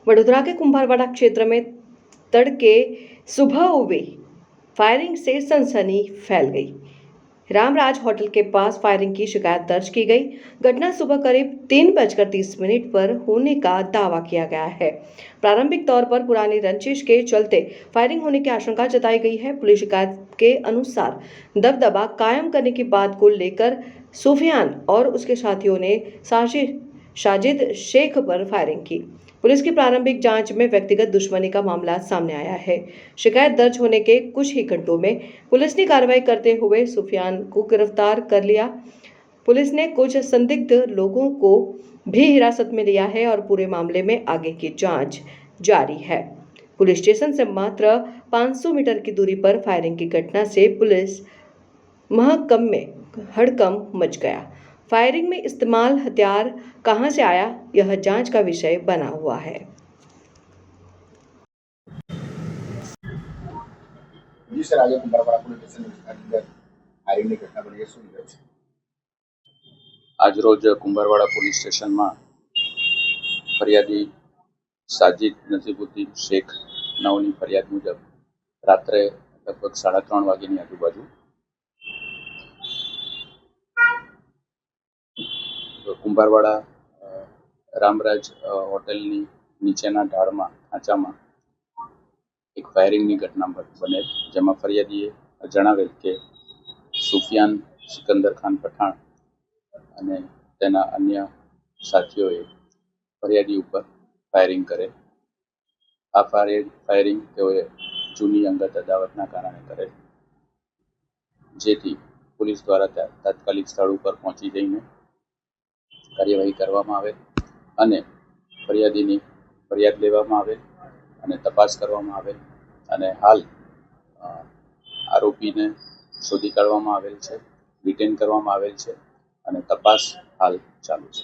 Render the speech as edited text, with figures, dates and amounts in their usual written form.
वडोदरा के कुंभारवाड़ा क्षेत्र में तड़के सुबह हुई फायरिंग से सनसनी फैल गई। रामराज होटल के पास फायरिंग की शिकायत दर्ज की गई। घटना सुबह करीब 3:30 पर होने का दावा किया गया है। प्रारंभिक तौर पर पुरानी रंजिश के चलते फायरिंग होने की आशंका जताई गई है। पुलिस शिकायत के अनुसार दबदबा कायम करने की बात को लेकर सुफियान और उसके साथियों ने साजिद शेख पर फायरिंग की। पुलिस की प्रारंभिक जांच में व्यक्तिगत दुश्मनी का मामला सामने आया है। शिकायत दर्ज होने के कुछ ही घंटों में पुलिस ने कार्रवाई करते हुए सुफियान को गिरफ्तार कर लिया। पुलिस ने कुछ संदिग्ध लोगों को भी हिरासत में लिया है और पूरे मामले में आगे की जांच जारी है। पुलिस स्टेशन से मात्र 500 मीटर की दूरी पर फायरिंग की घटना से पुलिस महकम में हड़कंप मच गया। फायरिंग में इस्तेमाल हथियार कहां से आया, यह जांच का विषय बना हुआ है। जी सर, आज कुंभारवाड़ा पुलिस स्टेशन વિસ્તારની અંદર ફાયરિંગની ઘટના બની છે, શું વિગત છે? આજરોજ કુંભારવાડા પોલીસ સ્ટેશનમાં ફરિયાદી સાજિદ નસીબુદ્દીન શેખ નાઓની ફરિયાદ મુજબ રાત્રે લગભગ 3:30 વાગ્યાની આજુબાજુ કુંભારવાડા રામરાજ હોટલની નીચેના ઢાળમાં ખાંચામાં એક ફાયરિંગની ઘટના બનેલ, જેમાં ફરિયાદીએ જણાવેલ કે સુફિયાન સિકંદર ખાન પઠાણ અને તેના અન્ય સાથીઓએ ફરિયાદી ઉપર ફાયરિંગ કરેલ। આ ફાયરિંગ તેઓએ જૂની અંગત અદાવતના કારણે કરેલ, જેથી પોલીસ દ્વારા તાત્કાલિક સ્થળ ઉપર પહોંચી જઈને કાર્યવાહી કરવામાં આવેલ અને ફરિયાદીની ફરિયાદ લેવામાં આવેલ અને તપાસ કરવામાં આવેલ અને હાલ આરોપીને શોધી કાઢવામાં આવેલ છે, ડિટેન કરવામાં આવેલ છે અને તપાસ હાલ ચાલુ છે।